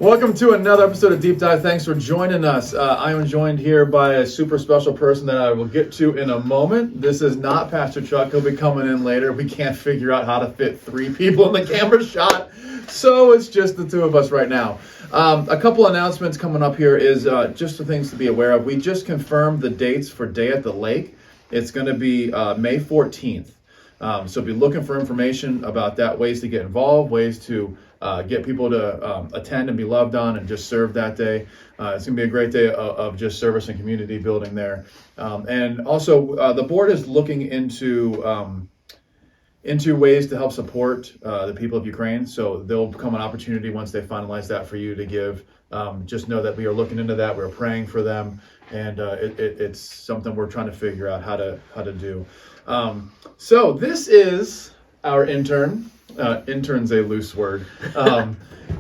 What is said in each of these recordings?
Welcome to another episode of Deep Dive. Thanks for joining us. I am joined here by a super special person that I will get to in a moment. This is not Pastor Chuck. He'll be coming in later. We can't figure out how to fit three people in the camera shot, so it's just the two of us right now. A couple announcements coming up here is just the things to be aware of. We just confirmed the dates for Day at the Lake. It's going to be May 14th. So be looking for information about that, ways to get involved, ways to get people to attend and be loved on and just serve that day. It's going to be a great day of just service and community building there. And also, the board is looking into ways to help support the people of Ukraine. So there'll become an opportunity once they finalize that for you to give. Just know that we are looking into that. We're praying for them, and it's something we're trying to figure out how to do. So this is our intern. Intern's a loose word.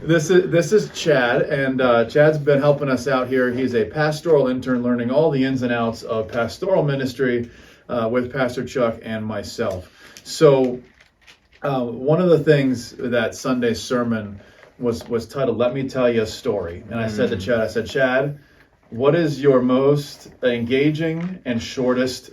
This is Chad, and Chad's been helping us out here. He's a pastoral intern, learning all the ins and outs of pastoral ministry with Pastor Chuck and myself. So one of the things that Sunday's sermon was titled, "Let Me Tell You a Story." And I said to Chad, what is your most engaging and shortest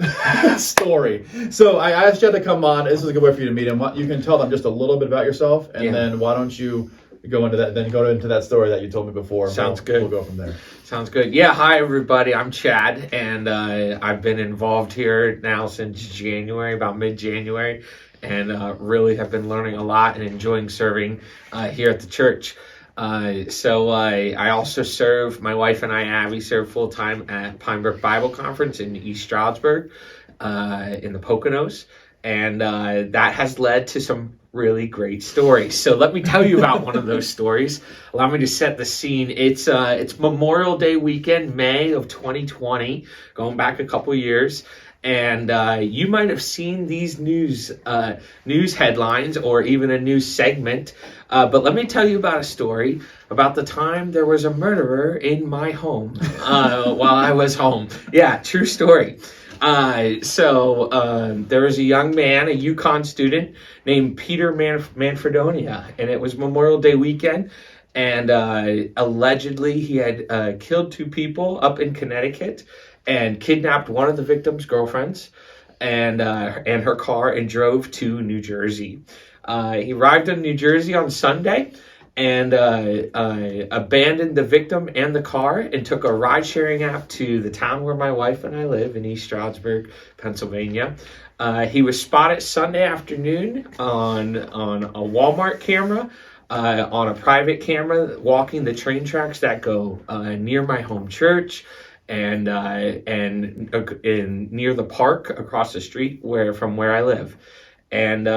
story? So I asked Chad to come on. This is a good way for you to meet him. You can tell them just a little bit about yourself, and then why don't you go into that? Then go into that story that you told me before. Sounds good. We'll go from there. Sounds good. Yeah, hi everybody. I'm Chad, and I've been involved here now since January, about mid-January, and really have been learning a lot and enjoying serving here at the church. So I also serve, my wife and I, Abby, serve full-time at Pinebrook Bible Conference in East Stroudsburg in the Poconos, and that has led to some really great stories. So let me tell you about one of those stories. Allow me to set the scene. It's Memorial Day weekend, May of 2020, going back a couple years. And you might have seen these news headlines or even a news segment. But let me tell you about a story about the time there was a murderer in my home while I was home. Yeah, true story. So there was a young man, a UConn student named Peter Manfredonia, and it was Memorial Day weekend. And allegedly he had killed two people up in Connecticut and kidnapped one of the victim's girlfriends and her car and drove to New Jersey. He arrived in New Jersey on Sunday and abandoned the victim and the car and took a ride-sharing app to the town where my wife and I live in East Stroudsburg, Pennsylvania. He was spotted Sunday afternoon on a Walmart camera, on a private camera, walking the train tracks that go near my home church, and near the park across the street from where I live. And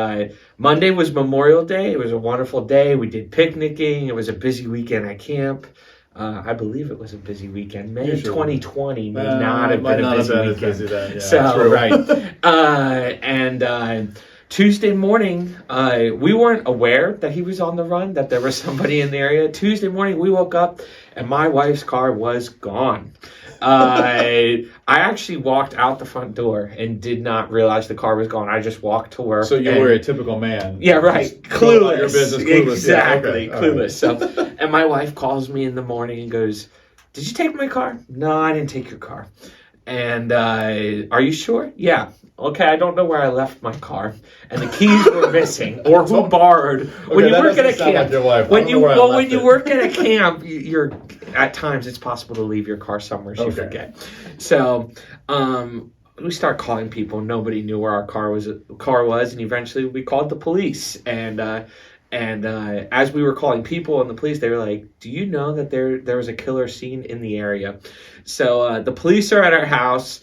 Monday was Memorial Day. It was a wonderful day. We did picnicking. It was a busy weekend at camp. I believe it was a busy weekend. May 2020 may not have been a busy weekend. Yeah, so true. Right. And Tuesday morning, we weren't aware that he was on the run, that there was somebody in the area. Tuesday morning, we woke up and my wife's car was gone. I actually walked out the front door and did not realize the car was gone. I just walked to work. So you were a typical man. Yeah, right. Clueless. Your business, clueless. Exactly. Yeah, okay. Clueless. Right. So, and my wife calls me in the morning and goes, "Did you take my car?" "No, I didn't take your car." "And are you sure?" "Yeah." "Okay, I don't know where I left my car, and the keys were missing, or who borrowed." When you work at a camp, when you work at a camp, you're at times it's possible to leave your car somewhere, so you forget. So we start calling people. Nobody knew where our car was, and eventually we called the police. And as we were calling people and the police, they were like, "Do you know that there was a killer seen in the area?" So the police are at our house.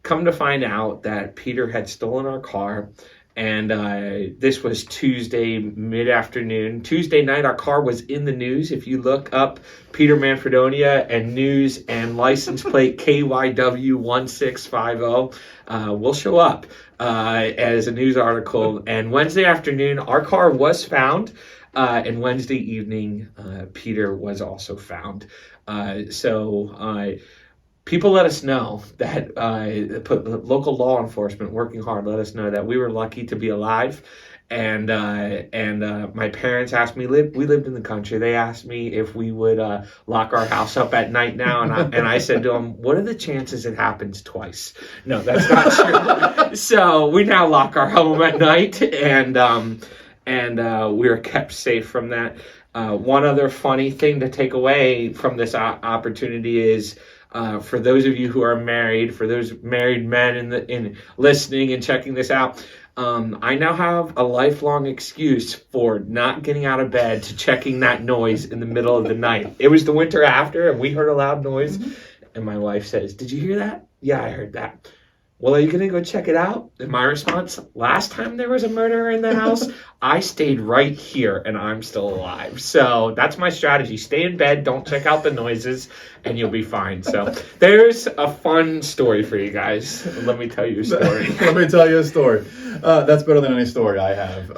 Come to find out that Peter had stolen our car, and this was Tuesday mid-afternoon. Tuesday night, our car was in the news. If you look up Peter Manfredonia and news and license plate KYW1650, will show up as a news article. And Wednesday afternoon, our car was found, and Wednesday evening, Peter was also found. People let us know that local law enforcement working hard let us know that we were lucky to be alive and my parents asked me. We lived in the country. They asked me if we would lock our house up at night now, and I said to them, "What are the chances it happens twice?" No, that's not true. So we now lock our home at night, and we are kept safe from that. One other funny thing to take away from this opportunity is, for those of you who are married, for those married men in listening and checking this out, I now have a lifelong excuse for not getting out of bed to checking that noise in the middle of the night. It was the winter after, and we heard a loud noise, and my wife says, "Did you hear that?" "Yeah, I heard that." "Well, are you going to go check it out?" And my response, "Last time there was a murderer in the house, I stayed right here and I'm still alive." So that's my strategy. Stay in bed, don't check out the noises, and you'll be fine. So there's a fun story for you guys. Let me tell you a story. Let me tell you a story. That's better than any story I have.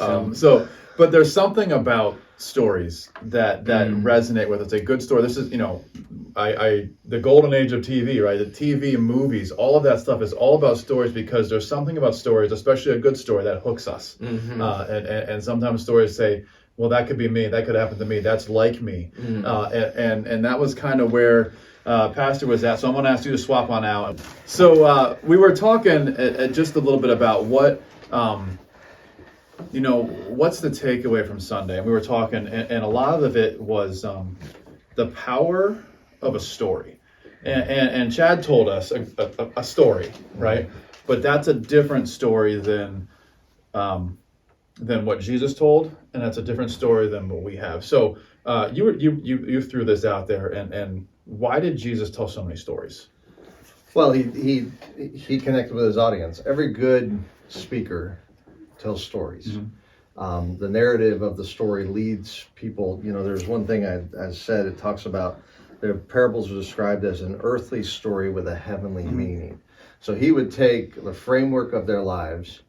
But there's something about stories that resonate with us. A good story. This is, the golden age of TV, right? The TV, movies, all of that stuff is all about stories, because there's something about stories, especially a good story, that hooks us. And sometimes stories say, well, that could be me. That could happen to me. That's like me. And that was kind of where Pastor was at. So I'm going to ask you to swap on out. So we were talking just a little bit about what, what's the takeaway from Sunday? And we were talking, and a lot of it was the power of a story. And Chad told us a story, right? But that's a different story than what Jesus told, and that's a different story than what we have. So you threw this out there, and why did Jesus tell so many stories? Well, he connected with his audience. Every good speaker tells stories. The narrative of the story leads people. There's one thing I said. It talks about the parables are described as an earthly story with a heavenly meaning. So he would take the framework of their lives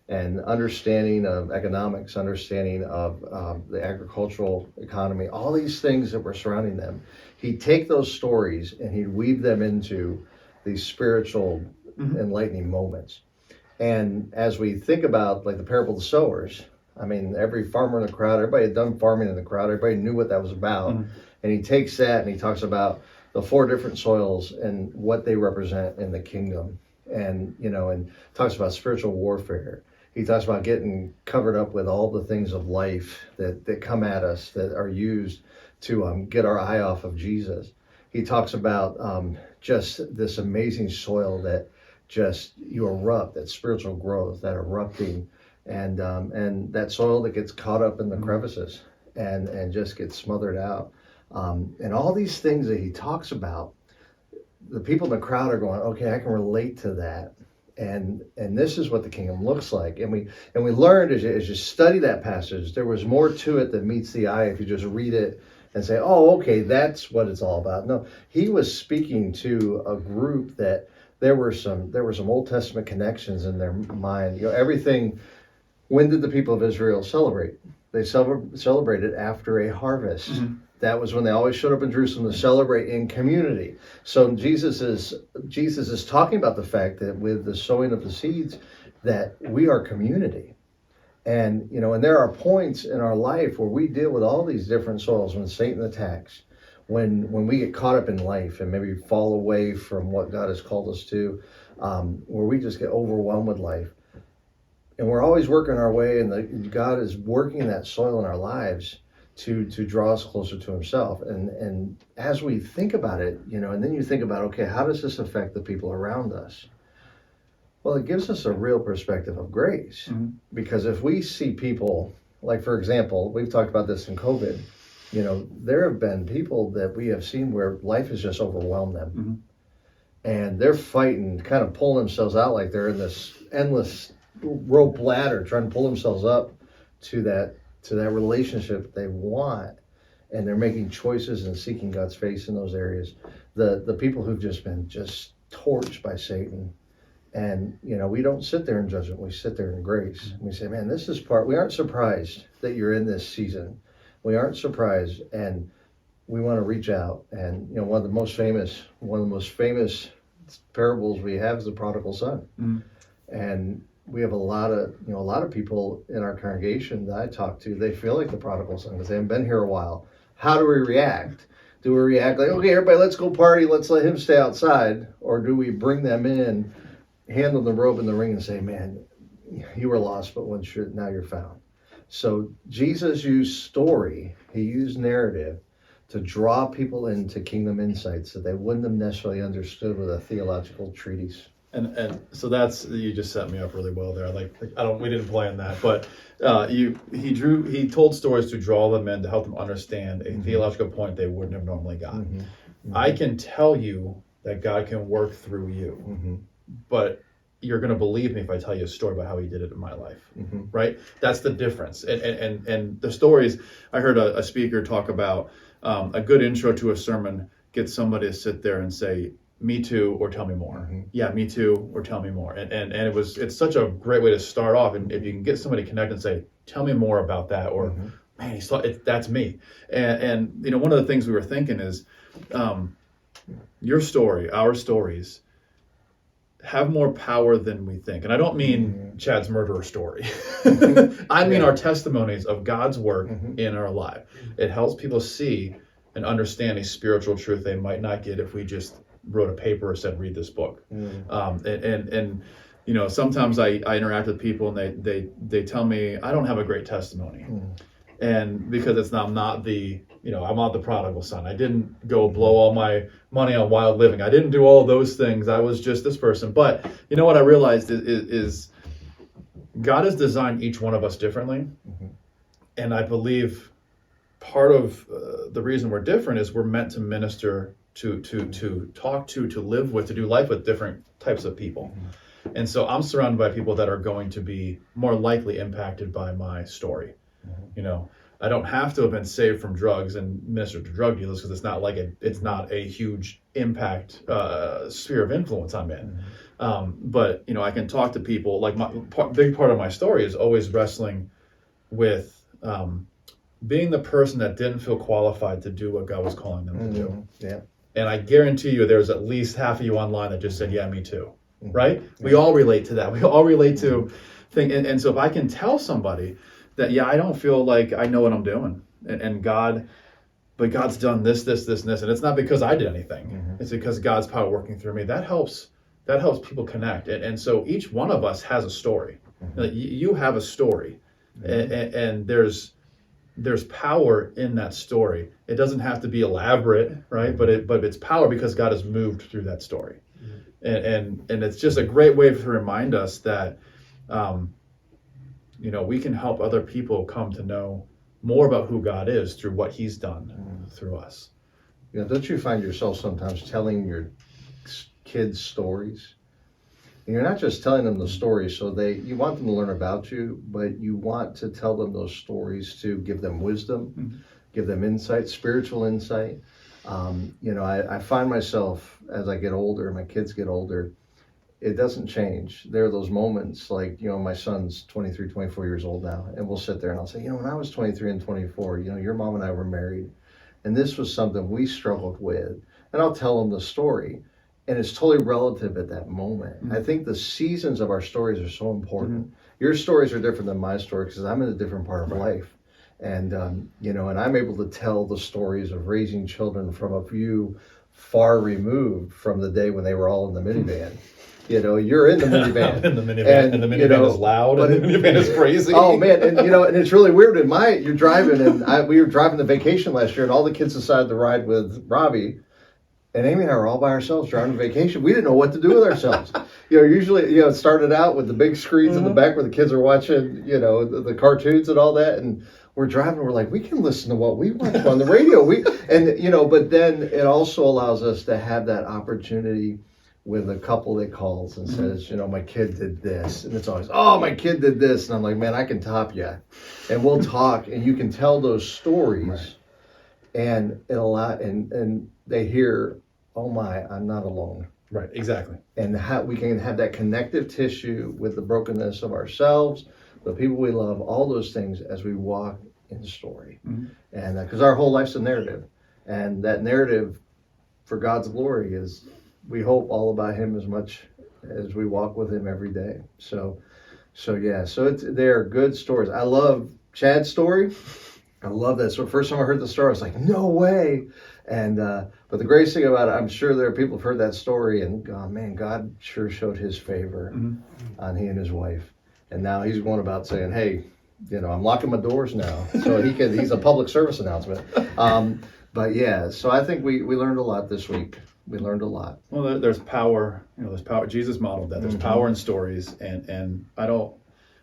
and understanding of economics, understanding of the agricultural economy, all these things that were surrounding them. He'd take those stories and he'd weave them into these spiritual enlightening moments. And as we think about like the parable of the sowers, I mean, every farmer in the crowd, everybody had done farming in the crowd, everybody knew what that was about. And he takes that and he talks about the 4 different soils and what they represent in the kingdom. And, and talks about spiritual warfare. He talks about getting covered up with all the things of life that come at us, that are used to get our eye off of Jesus. He talks about just this amazing soil that just you erupt, that spiritual growth, that erupting, and that soil that gets caught up in the crevices and just gets smothered out. And all these things that he talks about, the people in the crowd are going, okay, I can relate to that. And this is what the kingdom looks like. And we learned as you study that passage, there was more to it than meets the eye if you just read it and say, oh, okay, that's what it's all about. No, he was speaking to a group that there were some Old Testament connections in their mind. Everything. When did the people of Israel celebrate? They celebrated after a harvest. That was when they always showed up in Jerusalem to celebrate in community. So Jesus is talking about the fact that with the sowing of the seeds, that we are community. And and there are points in our life where we deal with all these different soils, when Satan attacks, when we get caught up in life and maybe fall away from what God has called us to, where we just get overwhelmed with life. And we're always working our way, and God is working that soil in our lives to draw us closer to himself. And as we think about it, and then you think about, okay, how does this affect the people around us? Well, it gives us a real perspective of grace. Because if we see people, like for example, we've talked about this in COVID, there have been people that we have seen where life has just overwhelmed them. And they're fighting, kind of pulling themselves out, like they're in this endless rope ladder, trying to pull themselves up to that relationship they want, and they're making choices and seeking God's face in those areas. The people who've just been torched by Satan, and we don't sit there in judgment, we sit there in grace. And we say, man, this is we aren't surprised that you're in this season. We aren't surprised, and we want to reach out. And one of the most famous parables we have is the Prodigal Son. And we have a lot of people in our congregation that I talk to, they feel like the prodigal son because they haven't been here a while. How do we react? Do we react like, okay, everybody, let's go party, let's let him stay outside? Or do we bring them in, hand them the rope and the ring and say, man, you were lost, but now you're found. So Jesus used story, he used narrative to draw people into kingdom insights that they wouldn't have necessarily understood with a theological treatise. And so you just set me up really well there. We didn't plan that, but he told stories to draw them in to help them understand a theological point they wouldn't have normally gotten. I can tell you that God can work through you, but you're going to believe me if I tell you a story about how he did it in my life, right? That's the difference. And the stories, I heard a speaker talk about a good intro to a sermon gets somebody to sit there and say, me too, or tell me more. Yeah, me too, or tell me more. And it's such a great way to start off. And if you can get somebody to connect and say, tell me more about that, or man, that's me. And one of the things we were thinking is your story, our stories, have more power than we think. And I don't mean Chad's murderer story. I mean our testimonies of God's work in our life. It helps people see and understand a spiritual truth they might not get if we just wrote a paper or said, read this book. And sometimes I interact with people and they tell me I don't have a great testimony. And because I'm not the prodigal son. I didn't go blow all my money on wild living. I didn't do all those things. I was just this person. But you know what I realized is God has designed each one of us differently. And I believe part of the reason we're different is we're meant to minister, to talk to live with, to do life with different types of people. And so I'm surrounded by people that are going to be more likely impacted by my story. I don't have to have been saved from drugs and minister to drug dealers because it's not a huge impact sphere of influence I'm in. But I can talk to people. Like big part of my story is always wrestling with being the person that didn't feel qualified to do what God was calling them to do. Yeah. And I guarantee you, there's at least half of you online that just said, "Yeah, me too." Right? We all relate to that. We all relate to things. And so if I can tell somebody that, yeah, I don't feel like I know what I'm doing, but God's done this, and this, and it's not because I did anything. It's because God's power working through me. That helps people connect. And so each one of us has a story. You have a story, and there's power in that story. It doesn't have to be elaborate, right? But it's power because God has moved through that story. And it's just a great way to remind us that we can help other people come to know more about who God is through what he's done through us. Don't you find yourself sometimes telling your kids stories? And you're not just telling them the stories so you want them to learn about you, but you want to tell them those stories to give them wisdom, give them insight, spiritual insight. I find myself as I get older, my kids get older, it doesn't change. There are those moments like, my son's 23, 24 years old now, and we'll sit there and I'll say, when I was 23 and 24, your mom and I were married, and this was something we struggled with. And I'll tell them the story, and it's totally relative at that moment. I think the seasons of our stories are so important. Your stories are different than my story because I'm in a different part of life. And, and I'm able to tell the stories of raising children from a view far removed from the day when they were all in the minivan. You're in the minivan. In the minivan, and the minivan is loud, and the minivan is crazy. Oh man, and and it's really weird. You're driving, and we were driving the vacation last year, and all the kids decided to ride with Robbie, and Amy and I were all by ourselves driving vacation. We didn't know what to do with ourselves. Usually, it started out with the big screens in the back where the kids are watching, the cartoons and all that, and we're driving. We're like, we can listen to what we want on the radio. But then it also allows us to have that opportunity with a couple that calls and says, my kid did this. And it's always, oh, my kid did this. And I'm like, man, I can top you. And we'll talk, and you can tell those stories. And and they hear, oh my, I'm not alone. Right, exactly. And we can have that connective tissue with the brokenness of ourselves, the people we love, all those things as we walk in the story. And because our whole life's a narrative. And that narrative for God's glory is, we hope, all about him as much as we walk with him every day. So So yeah, so they're good stories. I love Chad's story. I love that. So first time I heard the story, I was like, no way. And but the greatest thing about it, I'm sure there are people who've heard that story, and oh man, God sure showed His favor on he and his wife. And now he's going about saying, hey, I'm locking my doors now, so he's a public service announcement. But yeah, so I think we learned a lot this week. We learned a lot. Well, there's power. There's power. Jesus modeled that. There's power in stories, and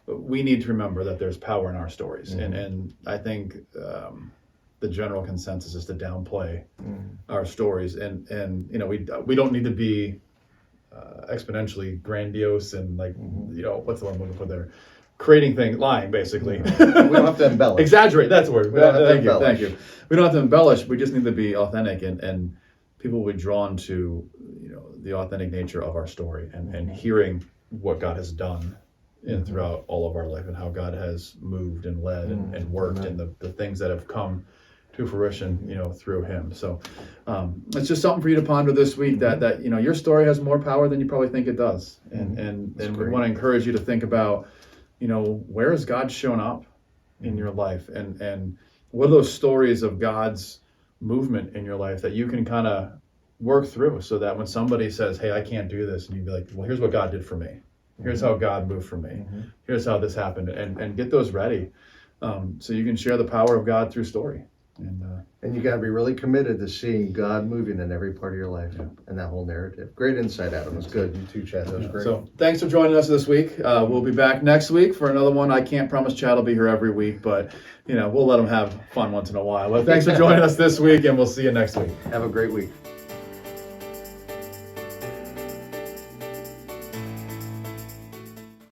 we need to remember that there's power in our stories. And I think the general consensus is to downplay our stories, and we don't need to be exponentially grandiose and what's the one I'm looking for there? Creating things, lying, basically. We don't have to embellish. Exaggerate, that's the word. We don't have to Thank embellish. you. We don't have to embellish. We just need to be authentic, and people will be drawn to the authentic nature of our story and hearing what God has done throughout all of our life, and how God has moved and led and worked, and the things that have come to fruition, through Him. So it's just something for you to ponder this week, that your story has more power than you probably think it does, and we want to encourage you to think about, where has God shown up in your life, and what are those stories of God's movement in your life that you can kind of work through, so that when somebody says, hey, I can't do this, and you be like, well, here's what God did for me. Here's how God moved for me. Here's how this happened, and get those ready, so you can share the power of God through story. And you got to be really committed to seeing God moving in every part of your life and that whole narrative. Great insight, Adam. It was good. You too, Chad. That was great. So thanks for joining us this week. We'll be back next week for another one. I can't promise Chad will be here every week, but we'll let him have fun once in a while. But thanks for joining us this week, and we'll see you next week. Have a great week.